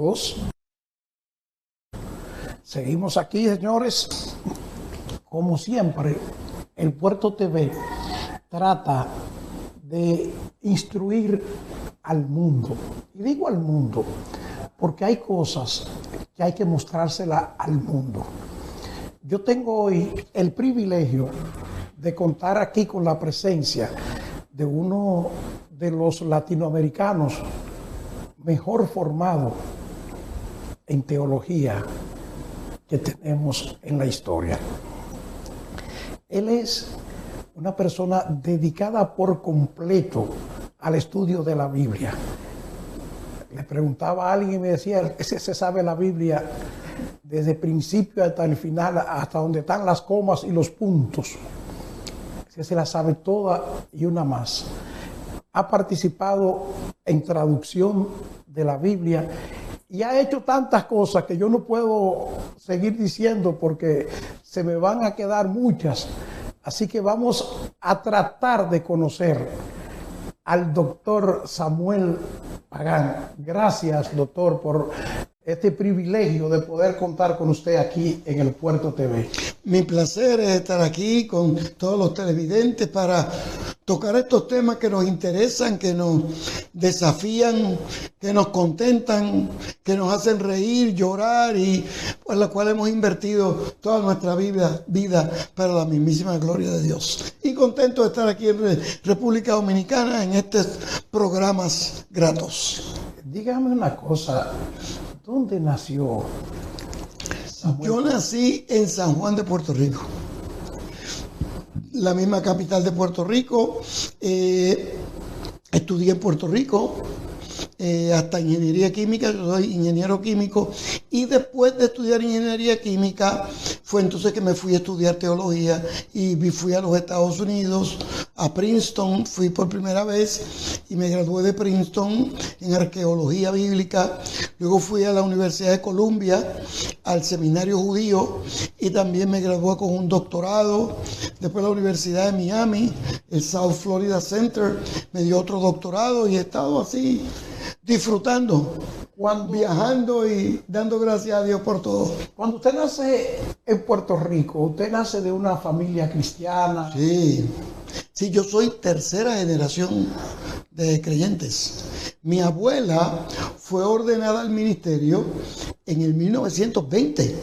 2. Seguimos aquí, señores. Como siempre, el Puerto TV trata de instruir al mundo. Y digo al mundo porque hay cosas que hay que mostrárselas al mundo. Yo tengo hoy el privilegio de contar aquí con la presencia de uno de los latinoamericanos mejor formados en teología que tenemos en la historia. Él es una persona dedicada por completo al estudio de la Biblia. Le preguntaba a alguien y me decía, ese se sabe la Biblia desde el principio hasta el final, hasta donde están las comas y los puntos. Ese se la sabe toda y una más. Ha participado en traducción de la Biblia y ha hecho tantas cosas que yo no puedo seguir diciendo porque se me van a quedar muchas. Así que vamos a tratar de conocer al doctor Samuel Pagán. Gracias, doctor, por este privilegio de poder contar con usted aquí en el Puerto TV. Mi placer es estar aquí con todos los televidentes para tocar estos temas que nos interesan, que nos desafían, que nos contentan, que nos hacen reír, llorar y por la cual hemos invertido toda nuestra vida para la mismísima gloria de Dios. Y contento de estar aquí en República Dominicana en estos programas gratos. Dígame una cosa, ¿dónde nació Samuel? Yo nací en San Juan de Puerto Rico, la misma capital de Puerto Rico. Estudié en Puerto Rico hasta ingeniería química. Yo soy ingeniero químico y después de estudiar ingeniería química fue entonces que me fui a estudiar teología y fui a los Estados Unidos, a Princeton. Fui por primera vez y me gradué de Princeton en arqueología bíblica. Luego fui a la Universidad de Columbia, al seminario judío, y también me gradué con un doctorado. Después la Universidad de Miami, el South Florida Center, me dio otro doctorado y he estado así disfrutando, viajando y dando gracias a Dios por todo. Cuando usted nace en Puerto Rico, ¿usted nace de una familia cristiana? Sí, yo soy tercera generación de creyentes. Mi abuela fue ordenada al ministerio en el 1920,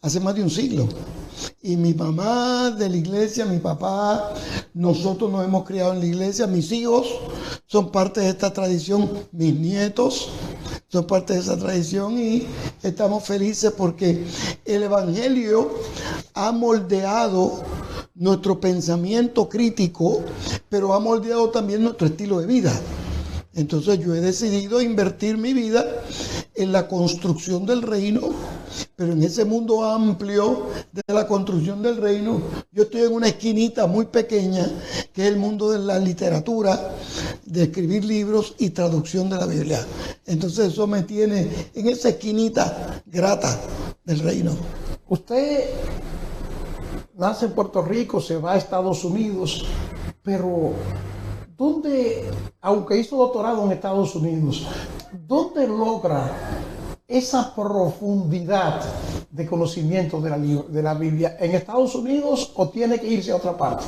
hace más de un siglo. Y mi mamá de la iglesia, mi papá, nosotros nos hemos criado en la iglesia, mis hijos son parte de esta tradición, mis nietos son parte de esa tradición y estamos felices porque el evangelio ha moldeado nuestro pensamiento crítico, pero ha moldeado también nuestro estilo de vida. Entonces yo he decidido invertir mi vida en la construcción del reino, pero en ese mundo amplio de la construcción del reino, yo estoy en una esquinita muy pequeña, que es el mundo de la literatura, de escribir libros y traducción de la Biblia. Entonces eso me tiene en esa esquinita grata del reino. Usted nace en Puerto Rico, se va a Estados Unidos, pero ¿dónde, aunque hizo doctorado en Estados Unidos, dónde logra esa profundidad de conocimiento de la Biblia? ¿En Estados Unidos o tiene que irse a otra parte?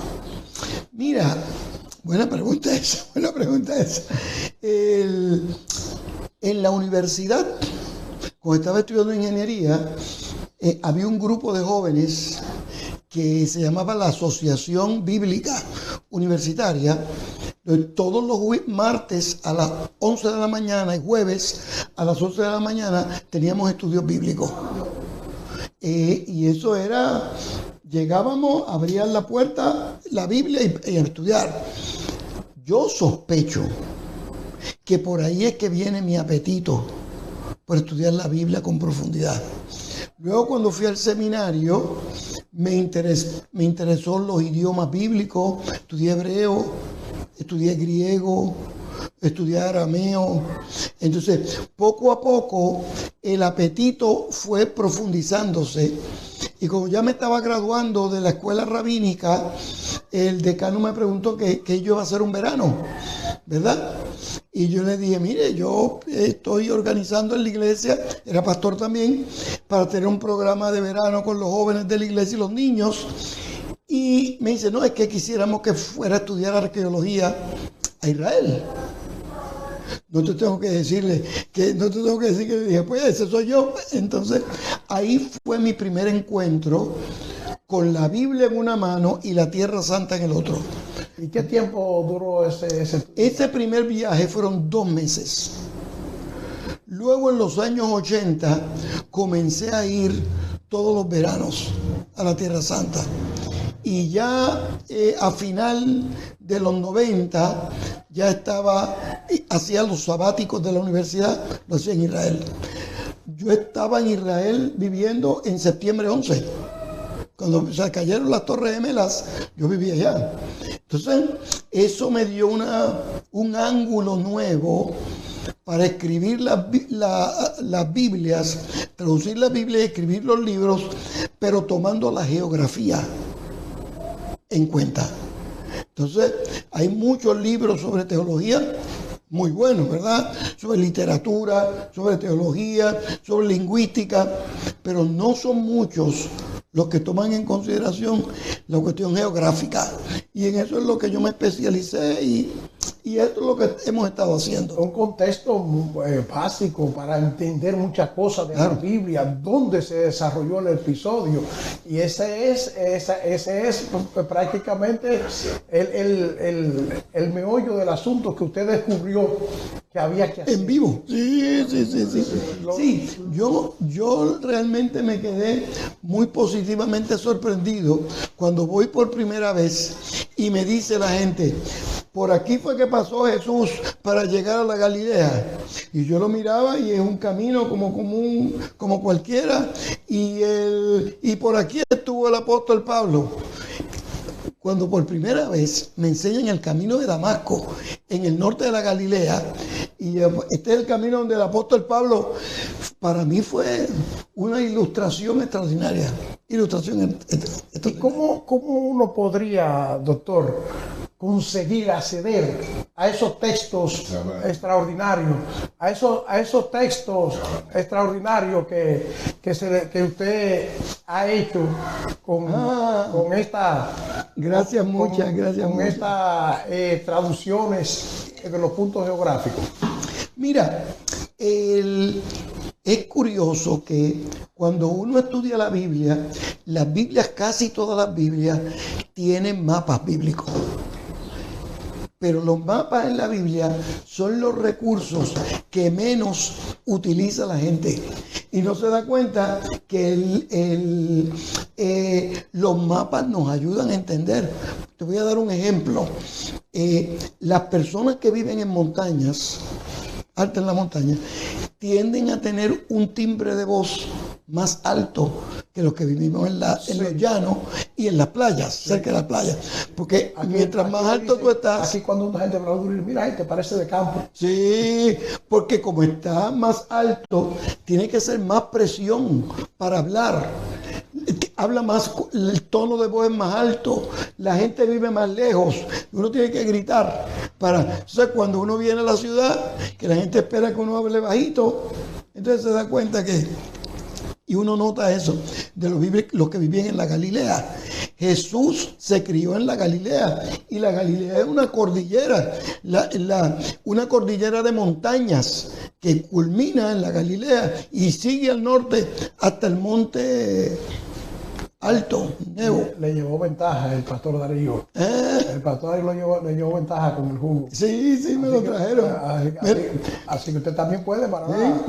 Mira, buena pregunta esa. En la universidad, cuando estaba estudiando ingeniería, había un grupo de jóvenes que se llamaba la Asociación Bíblica Universitaria. Todos los martes a las 11 de la mañana y jueves a las 11 de la mañana teníamos estudios bíblicos. Y eso era, llegábamos, abrían la puerta, la Biblia y a estudiar. Yo sospecho que por ahí es que viene mi apetito por estudiar la Biblia con profundidad. Luego cuando fui al seminario me interesó los idiomas bíblicos, estudié hebreo, estudié griego, estudié arameo. Entonces, poco a poco, el apetito fue profundizándose. Y como ya me estaba graduando de la escuela rabínica, el decano me preguntó que yo iba a hacer un verano, ¿verdad? Y yo le dije, mire, yo estoy organizando en la iglesia, era pastor también, para tener un programa de verano con los jóvenes de la iglesia y los niños. Y me dice, no, es que quisiéramos que fuera a estudiar arqueología a Israel. No te tengo que decir que le dije, pues ese soy yo. Entonces, ahí fue mi primer encuentro con la Biblia en una mano y la Tierra Santa en el otro. ¿Y qué tiempo duró Ese primer viaje fueron 2 meses. Luego en los años 80 comencé a ir todos los veranos a la Tierra Santa. Y ya a final de los 90 ya hacía los sabáticos de la universidad, lo hacía en Israel. Yo estaba en Israel viviendo en septiembre 11. Cuando se cayeron las Torres Gemelas, yo vivía allá. Entonces, eso me dio un ángulo nuevo para escribir las Biblias, traducir las Biblias y escribir los libros, pero tomando la geografía en cuenta. Entonces, hay muchos libros sobre teología, muy buenos, ¿verdad? Sobre literatura, sobre teología, sobre lingüística, pero no son muchos los que toman en consideración la cuestión geográfica. Y en eso es lo que yo me especialicé y esto es lo que hemos estado haciendo. Un contexto básico para entender muchas cosas de la Biblia, dónde se desarrolló el episodio. Y ese es prácticamente el meollo del asunto que usted descubrió que había que hacer. En vivo. Sí. Sí, yo realmente me quedé muy positivamente sorprendido cuando voy por primera vez y me dice la gente, por aquí fue que pasó Jesús para llegar a la Galilea. Y yo lo miraba y es un camino como común, como cualquiera. Y por aquí estuvo el apóstol Pablo. Cuando por primera vez me enseñan el camino de Damasco, en el norte de la Galilea, y este es el camino donde el apóstol Pablo, para mí fue una ilustración extraordinaria. ¿Y cómo uno podría, doctor, conseguir acceder a esos textos extraordinarios, a esos textos extraordinarios que usted ha hecho con esta... Muchas gracias. Con estas traducciones de los puntos geográficos. Mira, es curioso que cuando uno estudia la Biblia, las Biblias, casi todas las Biblias, tienen mapas bíblicos. Pero los mapas en la Biblia son los recursos que menos utiliza la gente. Y no se da cuenta que los mapas nos ayudan a entender. Te voy a dar un ejemplo. Las personas que viven en montañas, altas en la montaña, tienden a tener un timbre de voz más alto que los que vivimos en los llanos y en las playas, cerca de las playas. Porque mientras más alto tú estás... Aquí cuando una gente va a decir, mira, te parece de campo. Sí, porque como está más alto, tiene que ser más presión para hablar. Habla más, el tono de voz es más alto, la gente vive más lejos, uno tiene que gritar. O sea, cuando uno viene a la ciudad, que la gente espera que uno hable bajito, entonces se da cuenta que... Y uno nota eso de los que vivían en la Galilea. Jesús se crió en la Galilea y la Galilea es una cordillera, una cordillera de montañas que culmina en la Galilea y sigue al norte hasta el monte Alto, Nebo. Le llevó ventaja el pastor Darío. El pastor Darío le llevó ventaja con el jugo. Sí, me lo trajeron. Así que usted también puede, para nada.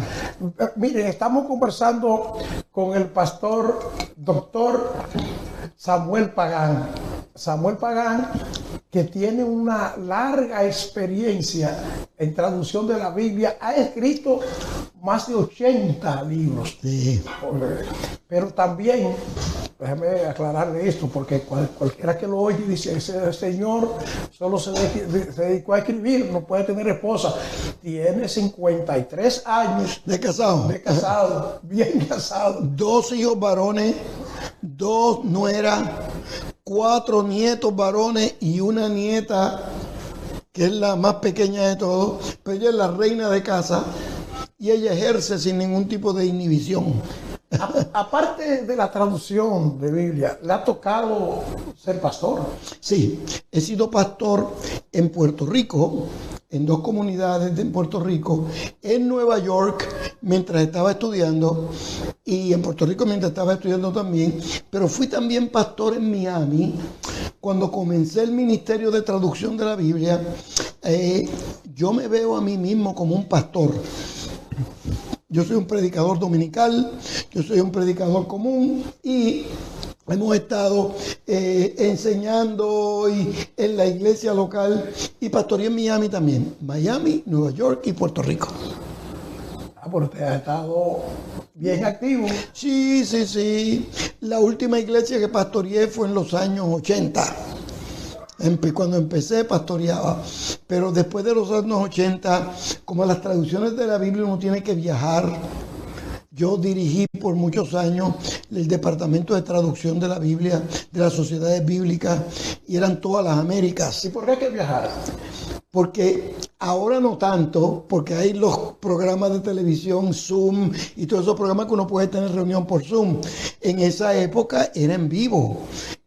Miren, estamos conversando con el pastor doctor Samuel Pagán. Samuel Pagán, que tiene una larga experiencia en traducción de la Biblia, ha escrito más de 80 libros. Sí. Pero también, déjame aclararle esto, porque cualquiera que lo oye dice, ese señor solo se dedicó a escribir, no puede tener esposa. Tiene 53 años de casado. Bien casado. 2 hijos varones, 2 nueras, 4 nietos varones y una nieta que es la más pequeña de todos, pero ella es la reina de casa y ella ejerce sin ningún tipo de inhibición. Aparte de la traducción de Biblia, ¿le ha tocado ser pastor? Sí, he sido pastor en Puerto Rico, en 2 comunidades en Puerto Rico, en Nueva York mientras estaba estudiando y en Puerto Rico mientras estaba estudiando también, pero fui también pastor en Miami cuando comencé el ministerio de traducción de la Biblia. Yo me veo a mí mismo como un pastor. Yo soy un predicador dominical, yo soy un predicador común y hemos estado enseñando en la iglesia local y pastoreé en Miami también. Miami, Nueva York y Puerto Rico. Pero usted ha estado bien activo. Sí. La última iglesia que pastoreé fue en los años 80. Cuando empecé pastoreaba, pero después de los años 80, como las traducciones de la Biblia uno tiene que viajar, yo dirigí por muchos años el departamento de traducción de la Biblia, de las sociedades bíblicas, y eran todas las Américas. ¿Y por qué hay que viajar? Porque ahora no tanto, porque hay los programas de televisión, Zoom y todos esos programas que uno puede tener reunión por Zoom. En esa época era en vivo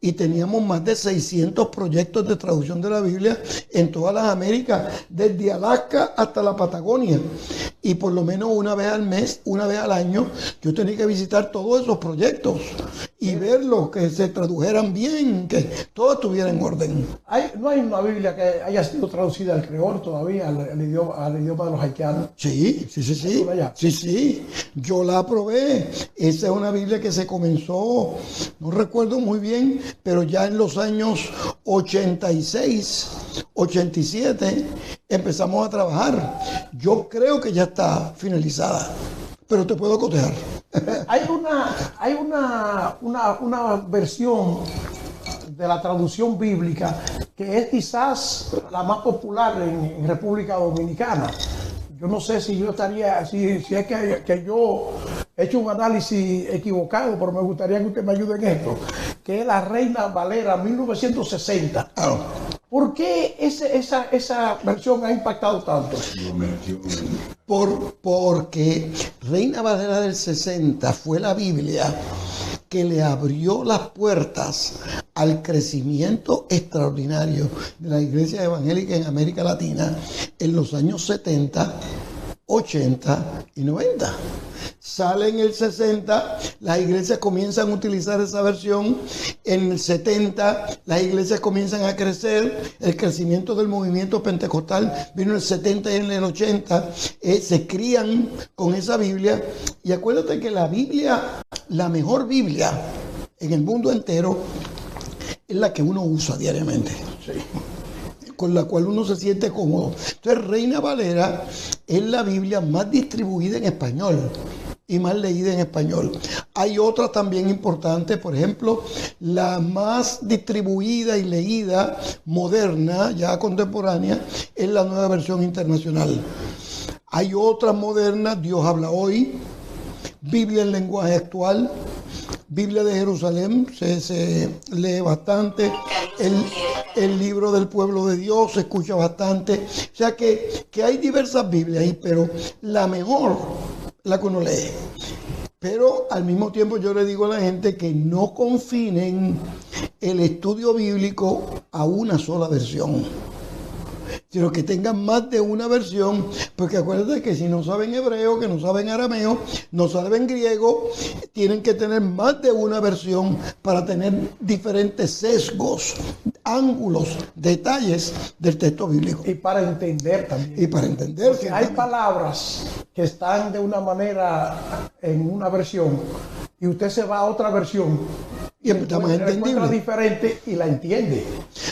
y teníamos más de 600 proyectos de traducción de la Biblia en todas las Américas, desde Alaska hasta la Patagonia. Y por lo menos una vez al mes, una vez al año, yo tenía que visitar todos esos proyectos y verlos, que se tradujeran bien, que todo estuviera en orden. ¿No hay una Biblia que haya sido traducida al creol todavía, al idioma de los haitianos? Sí. Sí. Yo la aprobé. Esa es una Biblia que se comenzó, no recuerdo muy bien, pero ya en los años 86, 87 empezamos a trabajar. Yo creo que ya está finalizada, pero te puedo cotejar. Hay una versión de la traducción bíblica que es quizás la más popular en República Dominicana. Yo no sé si yo estaría, si es que yo he hecho un análisis equivocado, pero me gustaría que usted me ayude en esto, que es la Reina Valera 1960. ¿Por qué esa versión ha impactado tanto? Porque Reina Valera del 60 fue la Biblia que le abrió las puertas al crecimiento extraordinario de la iglesia evangélica en América Latina en los años 70, 80 y 90. Sale en el 60, las iglesias comienzan a utilizar esa versión. En el 70, las iglesias comienzan a crecer. El crecimiento del movimiento pentecostal vino en el 70 y en el 80. Se crían con esa Biblia. Y acuérdate que la Biblia, la mejor Biblia en el mundo entero, es la que uno usa diariamente. Sí. Con la cual uno se siente cómodo. Entonces, Reina Valera es la Biblia más distribuida en español y más leída en español. Hay otras también importantes, por ejemplo, la más distribuida y leída, moderna, ya contemporánea, es la Nueva Versión Internacional. Hay otras modernas, Dios habla hoy, Biblia en lenguaje actual, Biblia de Jerusalén, se lee bastante, el libro del pueblo de Dios se escucha bastante. O sea que hay diversas Biblias ahí, pero la mejor, la que uno lee. Pero al mismo tiempo yo le digo a la gente que no confinen el estudio bíblico a una sola versión, sino que tengan más de una versión, porque acuérdate que si no saben hebreo, que no saben arameo, no saben griego, tienen que tener más de una versión para tener diferentes sesgos, ángulos, detalles del texto bíblico. Y para entender también. Y para entender. Porque hay palabras que están de una manera en una versión y usted se va a otra versión y está más entendible, diferente y la entiende.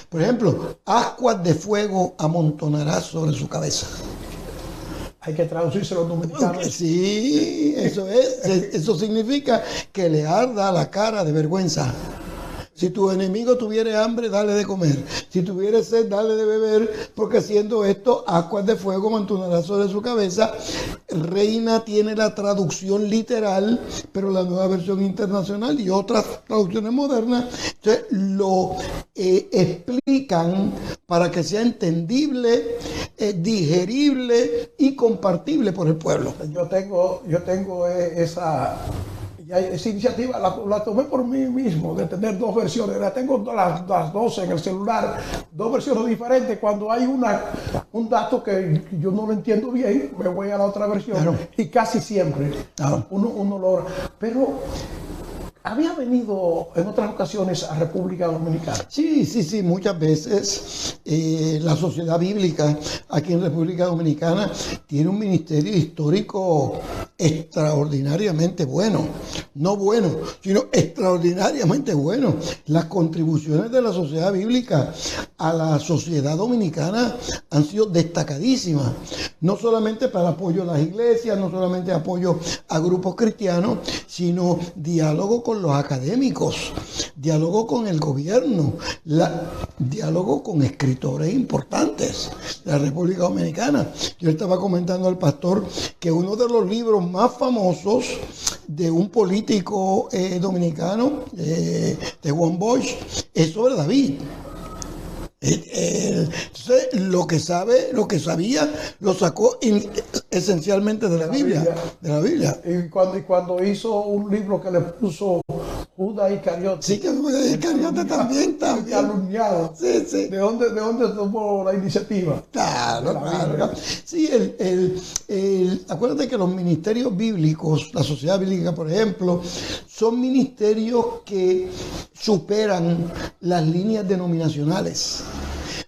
Por ejemplo, ascuas de fuego amontonarás sobre su cabeza. Hay que traducirse los dominicanos. Sí, eso significa que le arda la cara de vergüenza. Si tu enemigo tuviere hambre, dale de comer. Si tuviere sed, dale de beber, porque haciendo esto, aguas de fuego mantunerá sobre su cabeza. Reina tiene la traducción literal, pero la Nueva Versión Internacional y otras traducciones modernas, entonces lo explican para que sea entendible, digerible y compartible por el pueblo. Yo tengo esa iniciativa, la tomé por mí mismo, de tener dos versiones. La tengo las dos en el celular, dos versiones diferentes. Cuando hay un dato que yo no lo entiendo bien, me voy a la otra versión. Claro. Y casi siempre uno logra. Pero había venido en otras ocasiones a República Dominicana. Sí, muchas veces. La Sociedad Bíblica aquí en República Dominicana tiene un ministerio histórico extraordinariamente bueno. No bueno, sino extraordinariamente bueno. Las contribuciones de la Sociedad Bíblica a la sociedad dominicana han sido destacadísimas. No solamente para apoyo a las iglesias, no solamente apoyo a grupos cristianos, sino diálogo con los académicos, diálogo con el gobierno, diálogo con escritores importantes de la República Dominicana. Yo estaba comentando al pastor que uno de los libros más famosos de un político dominicano, de Juan Bosch, es sobre David. Entonces, lo que sabía, lo sacó esencialmente de la Biblia. Y cuando hizo un libro que le puso Judas Iscariote. Sí, que Iscariote también. Calumniado. Sí. ¿De dónde tomó la iniciativa? Claro. Sí, acuérdate que los ministerios bíblicos, la Sociedad Bíblica, por ejemplo, son ministerios que superan las líneas denominacionales.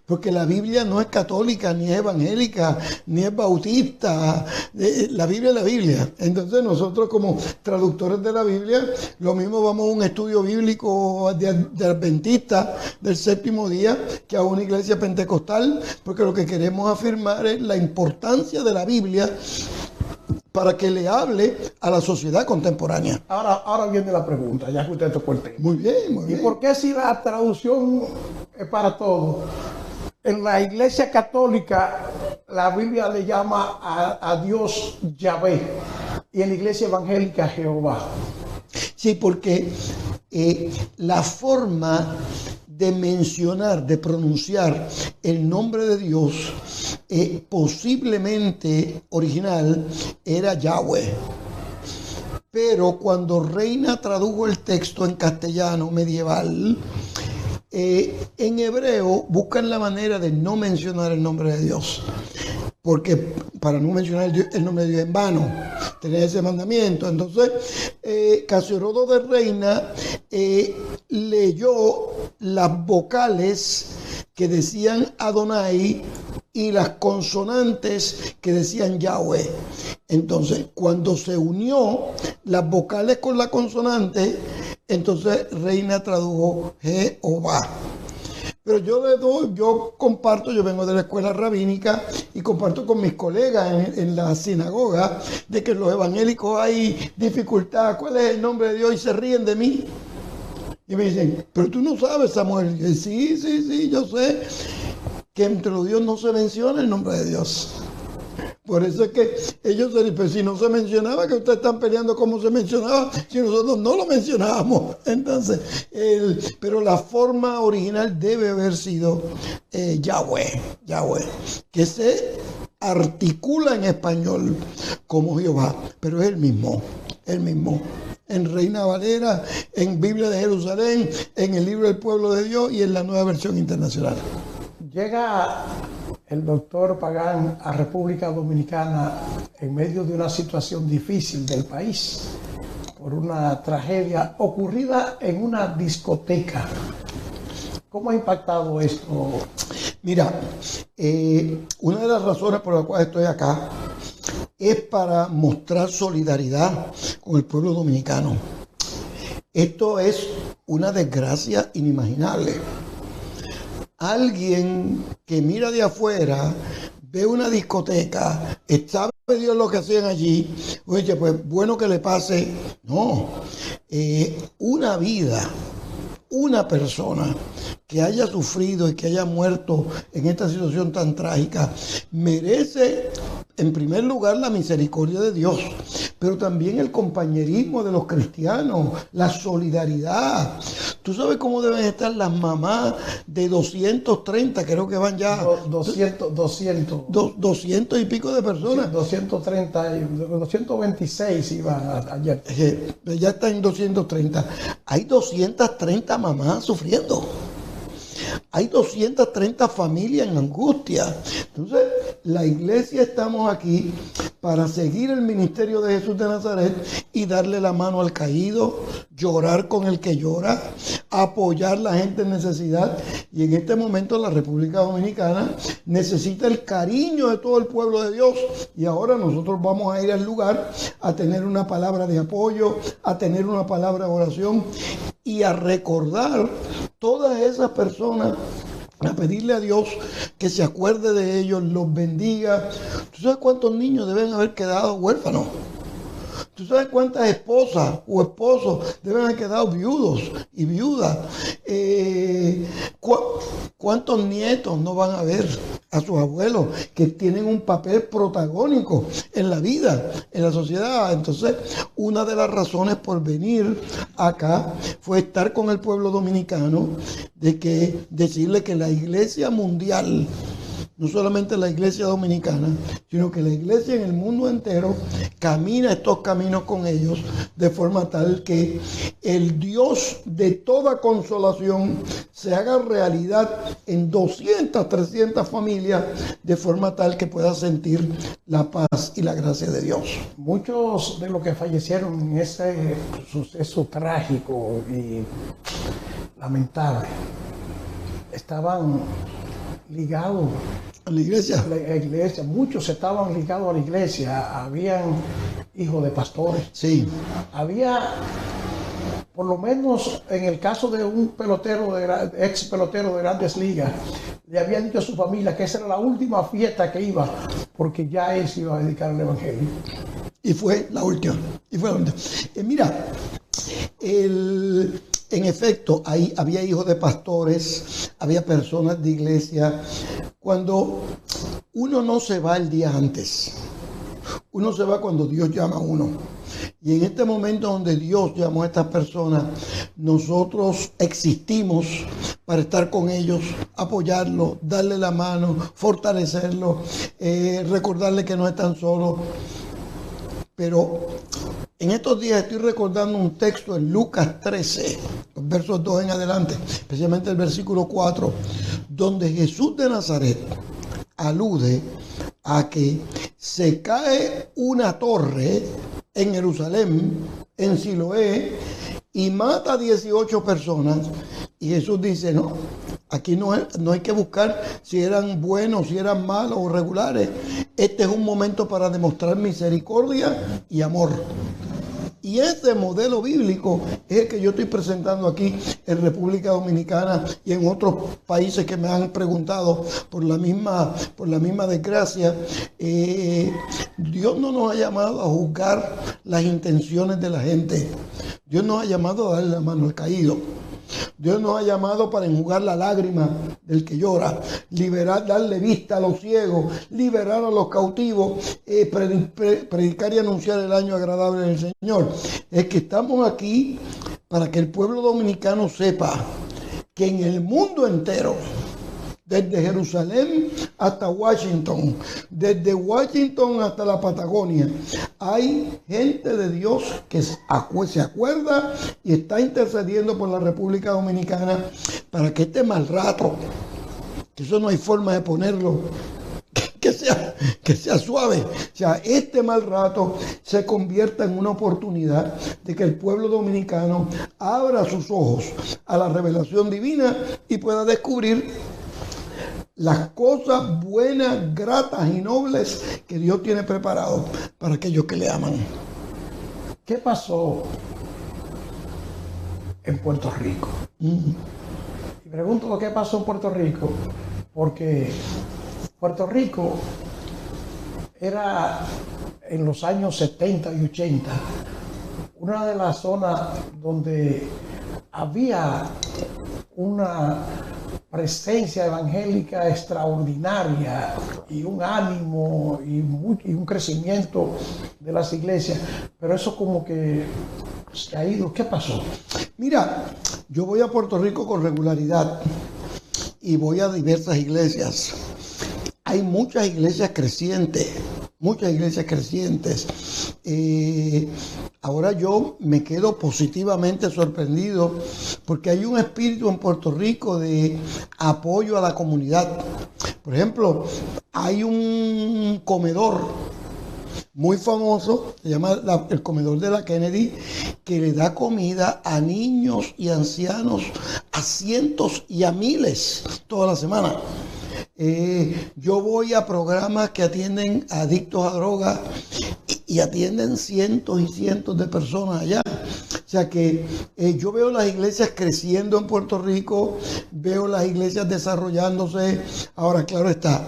Porque la Biblia no es católica, ni es evangélica, ni es bautista. La Biblia es la Biblia. Entonces nosotros como traductores de la Biblia, lo mismo vamos a un estudio bíblico de adventista del séptimo día que a una iglesia pentecostal, porque lo que queremos afirmar es la importancia de la Biblia para que le hable a la sociedad contemporánea. Ahora viene la pregunta, ya que usted tocó el tema. Muy bien. ¿Y por qué si la traducción es para todos? En la Iglesia Católica, la Biblia le llama a Dios Yahvé, y en la Iglesia Evangélica Jehová. Sí, porque la forma de mencionar, de pronunciar el nombre de Dios, posiblemente original, era Yahweh. Pero cuando Reina tradujo el texto en castellano medieval, en hebreo buscan la manera de no mencionar el nombre de Dios, porque para no mencionar el nombre de Dios en vano, tener ese mandamiento. Entonces Casiodoro de Reina leyó las vocales que decían Adonai y las consonantes que decían Yahweh. Entonces, cuando se unió las vocales con la consonante, entonces Reina tradujo Jehová. Pero yo comparto, yo vengo de la escuela rabínica y comparto con mis colegas en la sinagoga de que en los evangélicos hay dificultad. ¿Cuál es el nombre de Dios? Y se ríen de mí. Y me dicen, pero tú no sabes, Samuel. Y yo, sí, yo sé que entre los dioses no se menciona el nombre de Dios. Por eso es que ellos se dicen, pues si no se mencionaba, que ustedes están peleando como se mencionaba, si nosotros no lo mencionábamos. Entonces, pero la forma original debe haber sido Yahweh, que se articula en español como Jehová, pero es el mismo. En Reina Valera, en Biblia de Jerusalén, en el Libro del Pueblo de Dios y en la Nueva Versión Internacional. Llega el doctor Pagán a República Dominicana en medio de una situación difícil del país por una tragedia ocurrida en una discoteca. ¿Cómo ha impactado esto? Mira, una de las razones por las cuales estoy acá es para mostrar solidaridad con el pueblo dominicano. Esto es una desgracia inimaginable. Alguien que mira de afuera, ve una discoteca, sabe Dios lo que hacían allí, oye, pues bueno que le pase. No, una vida una persona que haya sufrido y que haya muerto en esta situación tan trágica merece, en primer lugar, la misericordia de Dios, pero también el compañerismo de los cristianos, la solidaridad. ¿Tú sabes cómo deben estar las mamás de 230, creo que van ya? 200 y pico de personas. 230, 226 iban ayer. Ya están en 230. Hay 230 mamás sufriendo. Hay 230 familias en angustia. Entonces, la iglesia estamos aquí para seguir el ministerio de Jesús de Nazaret y darle la mano al caído, llorar con el que llora, apoyar a la gente en necesidad. Y en este momento la República Dominicana necesita el cariño de todo el pueblo de Dios. Y ahora nosotros vamos a ir al lugar a tener una palabra de apoyo, a tener una palabra de oración y a recordar todas esas personas, a pedirle a Dios que se acuerde de ellos, los bendiga. ¿Tú sabes cuántos niños deben haber quedado huérfanos? ¿Tú sabes cuántas esposas o esposos deben haber quedado viudos y viudas? ¿Cuántos nietos no van a ver a sus abuelos que tienen un papel protagónico en la vida, en la sociedad? Entonces, una de las razones por venir acá fue estar con el pueblo dominicano, decirle que la iglesia mundial, no solamente la iglesia dominicana, sino que la iglesia en el mundo entero camina estos caminos con ellos de forma tal que el Dios de toda consolación se haga realidad en 200, 300 familias de forma tal que pueda sentir la paz y la gracia de Dios. Muchos de los que fallecieron en ese suceso trágico y lamentable estaban ligados a la iglesia. Muchos estaban ligados a la iglesia, habían hijos de pastores. Sí. Había, por lo menos en el caso de un pelotero, ex pelotero de Grandes Ligas, le había dicho a su familia que esa era la última fiesta que iba, porque ya él se iba a dedicar al evangelio. Y fue la última. Mira, en efecto, ahí había hijos de pastores, había personas de iglesia. Cuando uno no se va el día antes, uno se va cuando Dios llama a uno. Y en este momento donde Dios llamó a estas personas, nosotros existimos para estar con ellos, apoyarlos, darle la mano, fortalecerlos, recordarles que no están solos. Pero en estos días estoy recordando un texto en Lucas 13, los versos 2 en adelante, especialmente el versículo 4, donde Jesús de Nazaret alude a que se cae una torre en Jerusalén, en Siloé, y mata a 18 personas. Y Jesús dice, no, aquí no hay que buscar si eran buenos, si eran malos o regulares. Este es un momento para demostrar misericordia y amor. Y ese modelo bíblico es el que yo estoy presentando aquí en República Dominicana y en otros países que me han preguntado por la misma desgracia. Dios no nos ha llamado a juzgar las intenciones de la gente. Dios nos ha llamado a darle la mano al caído. Dios nos ha llamado para enjugar la lágrima del que llora, liberar, darle vista a los ciegos, liberar a los cautivos, predicar y anunciar el año agradable del Señor. Es que estamos aquí para que el pueblo dominicano sepa que en el mundo entero, desde Jerusalén hasta Washington, desde Washington hasta la Patagonia, hay gente de Dios que se acuerda y está intercediendo por la República Dominicana para que este mal rato, que eso no hay forma de ponerlo, que sea suave, o sea, este mal rato se convierta en una oportunidad de que el pueblo dominicano abra sus ojos a la revelación divina y pueda descubrir las cosas buenas, gratas y nobles que Dios tiene preparado para aquellos que le aman. ¿Qué pasó en Puerto Rico? Y pregunto lo que pasó en Puerto Rico, porque Puerto Rico era en los años 70 y 80 una de las zonas donde había una presencia evangélica extraordinaria y un ánimo y un crecimiento de las iglesias, pero eso como que se ha ido. ¿Qué pasó? Mira, yo voy a Puerto Rico con regularidad y voy a diversas iglesias. Hay muchas iglesias crecientes, muchas iglesias crecientes. Ahora yo me quedo positivamente sorprendido porque hay un espíritu en Puerto Rico de apoyo a la comunidad. Por ejemplo, hay un comedor muy famoso, se llama el comedor de la Kennedy, que le da comida a niños y ancianos, a cientos y a miles toda la semana. Yo voy a programas que atienden a adictos a drogas y atienden cientos y cientos de personas allá. O sea que yo veo las iglesias creciendo en Puerto Rico, veo las iglesias desarrollándose. Ahora, claro está,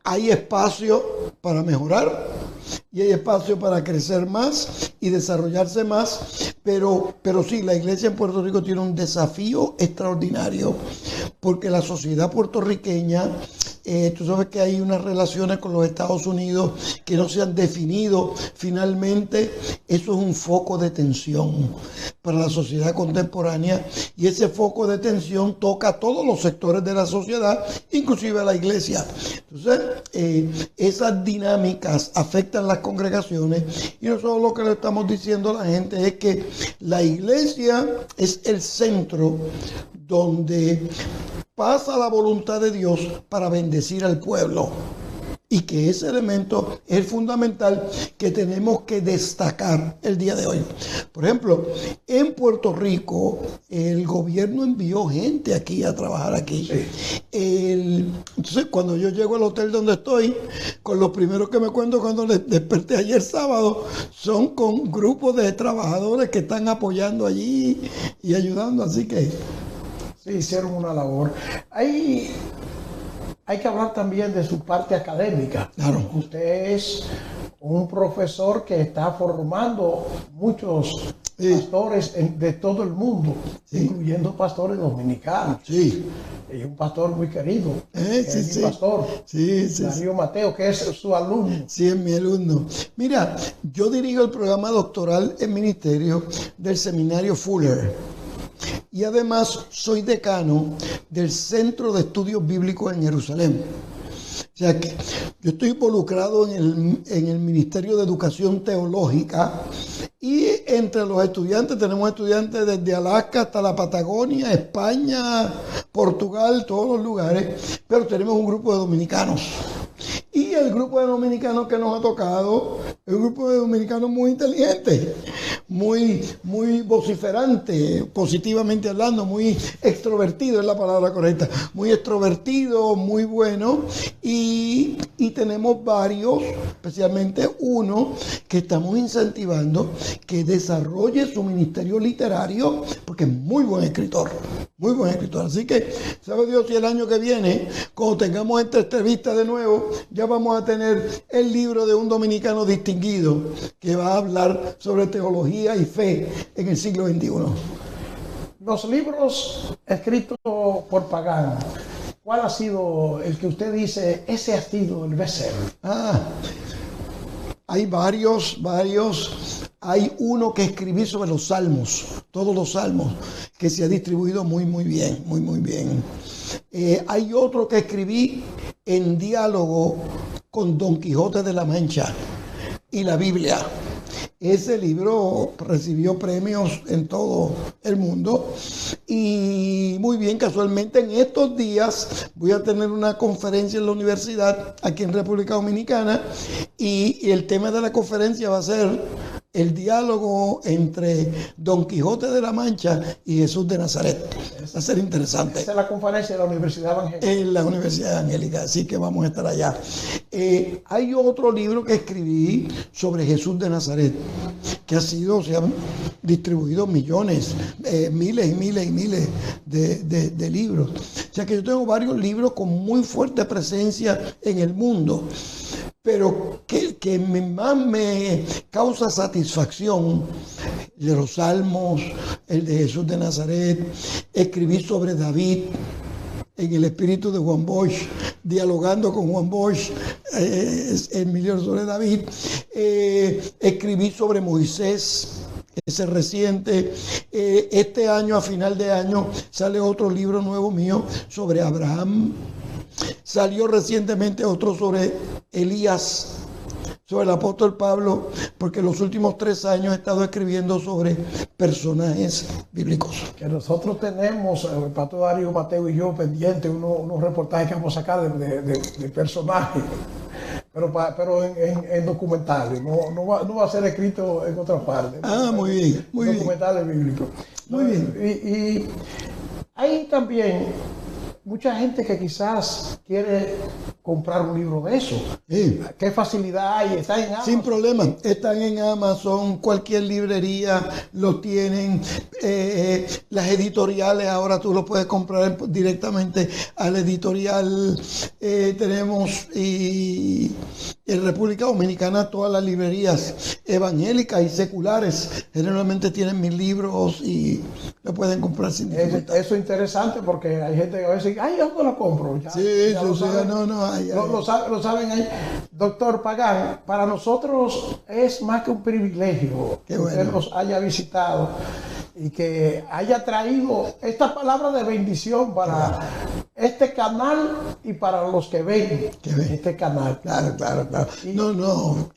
hay espacio para mejorar y hay espacio para crecer más y desarrollarse más, pero sí, la iglesia en Puerto Rico tiene un desafío extraordinario porque la sociedad puertorriqueña, tú sabes que hay unas relaciones con los Estados Unidos que no se han definido finalmente. Eso es un foco de tensión para la sociedad contemporánea y ese foco de tensión toca a todos los sectores de la sociedad, inclusive a la iglesia. Entonces, esas dinámicas afectan las congregaciones y nosotros lo que le estamos diciendo a la gente es que la iglesia es el centro donde pasa la voluntad de Dios para bendecir al pueblo. Y que ese elemento es fundamental que tenemos que destacar el día de hoy. Por ejemplo, en Puerto Rico, el gobierno envió gente aquí a trabajar aquí. Sí. Entonces, cuando yo llego al hotel donde estoy, con los primeros que me cuento cuando desperté ayer sábado, son con grupos de trabajadores que están apoyando allí y ayudando. Así que sí, hicieron una labor. Hay que hablar también de su parte académica. Claro. Usted es un profesor que está formando muchos pastores de todo el mundo, incluyendo pastores dominicanos. Sí. Y un pastor muy querido, sí. pastor, sí. Darío Mateo, que es su alumno. Sí, es mi alumno. Mira, yo dirijo el programa doctoral en ministerio del seminario Fuller. Y además soy decano del Centro de Estudios Bíblicos en Jerusalén. O sea que yo estoy involucrado en el Ministerio de Educación Teológica y entre los estudiantes tenemos estudiantes desde Alaska hasta la Patagonia, España, Portugal, todos los lugares, pero tenemos un grupo de dominicanos. Y el grupo de dominicanos que nos ha tocado es un grupo de dominicanos muy inteligente, muy vociferante, positivamente hablando, muy extrovertido es la palabra correcta, muy extrovertido, muy bueno. Y tenemos varios, especialmente uno que estamos incentivando que desarrolle su ministerio literario, porque es muy buen escritor, muy buen escritor. Así que, sabe Dios si el año que viene, cuando tengamos esta entrevista de nuevo, ya vamos a tener el libro de un dominicano distinguido que va a hablar sobre teología y fe en el siglo XXI. Los libros escritos por Pagán, ¿cuál ha sido el que usted dice, ese ha sido el bestseller? Hay varios. Hay uno que escribí sobre los salmos, todos los salmos, que se ha distribuido muy bien. Hay otro que escribí en diálogo con Don Quijote de la Mancha y la Biblia. Ese libro recibió premios en todo el mundo y muy bien, casualmente en estos días voy a tener una conferencia en la universidad aquí en República Dominicana y el tema de la conferencia va a ser el diálogo entre Don Quijote de la Mancha y Jesús de Nazaret. Va a ser interesante. Esa es la conferencia de la Universidad Evangélica. En la Universidad Evangélica, así que vamos a estar allá. Hay otro libro que escribí sobre Jesús de Nazaret, que se han distribuido millones, miles y miles de libros. O sea que yo tengo varios libros con muy fuerte presencia en el mundo. Pero que más me causa satisfacción de los Salmos, el de Jesús de Nazaret. Escribí sobre David en el espíritu de Juan Bosch, dialogando con Juan Bosch, el libro sobre David. Escribí sobre Moisés, ese reciente. Este año, a final de año, sale otro libro nuevo mío sobre Abraham. Salió recientemente otro sobre Elías, sobre el apóstol Pablo, porque los últimos 3 años he estado escribiendo sobre personajes bíblicos. Que nosotros tenemos, el pastor Darío Mateo y yo, pendientes unos reportajes que vamos a sacar de personajes, pero en documentales, no va a ser escrito en otra parte. Muy bien, muy bien. Documentales bíblicos. Muy bien. Y hay también mucha gente que quizás quiere comprar un libro de eso. Sí. ¿Qué facilidad hay? ¿Está en Amazon? Sin problema. Están en Amazon, cualquier librería lo tienen. Las editoriales ahora tú lo puedes comprar directamente al editorial. Tenemos en República Dominicana todas las librerías evangélicas y seculares generalmente tienen mis libros y lo pueden comprar sin dificultad. Eso es interesante porque hay gente que a veces dice, ay, ¿dónde lo compro? Ya lo saben ahí. Doctor Pagán, para nosotros es más que un privilegio que usted nos haya visitado y que haya traído esta palabra de bendición para este canal y para los que ven este canal. Claro.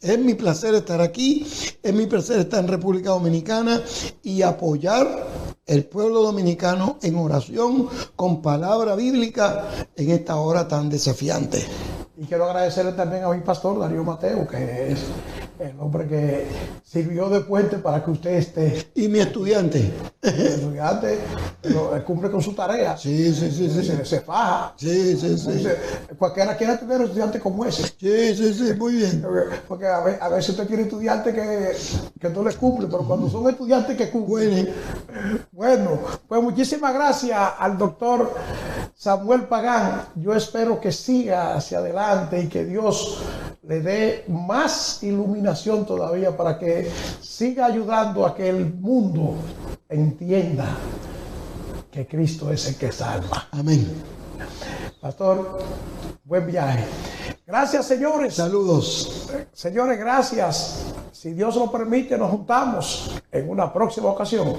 Es mi placer estar aquí, es mi placer estar en República Dominicana y apoyar el pueblo dominicano en oración con palabra bíblica en esta hora tan desafiante. Y quiero agradecerle también a mi pastor Darío Mateo, que es el hombre que sirvió de puente para que usted esté. Y mi estudiante. El estudiante cumple con su tarea. Sí. Se faja. Sí. Cualquiera quiere tener un estudiante como ese. Sí, muy bien. Porque a veces usted quiere estudiantes que no le cumplen, pero cuando son estudiantes que cumplen. Bueno, pues muchísimas gracias al doctor Samuel Pagán. Yo espero que siga hacia adelante y que Dios le dé más iluminación todavía para que siga ayudando a que el mundo entienda que Cristo es el que salva. Amén. Pastor, buen viaje. Gracias, señores. Saludos. Señores, gracias. Si Dios lo permite, nos juntamos en una próxima ocasión.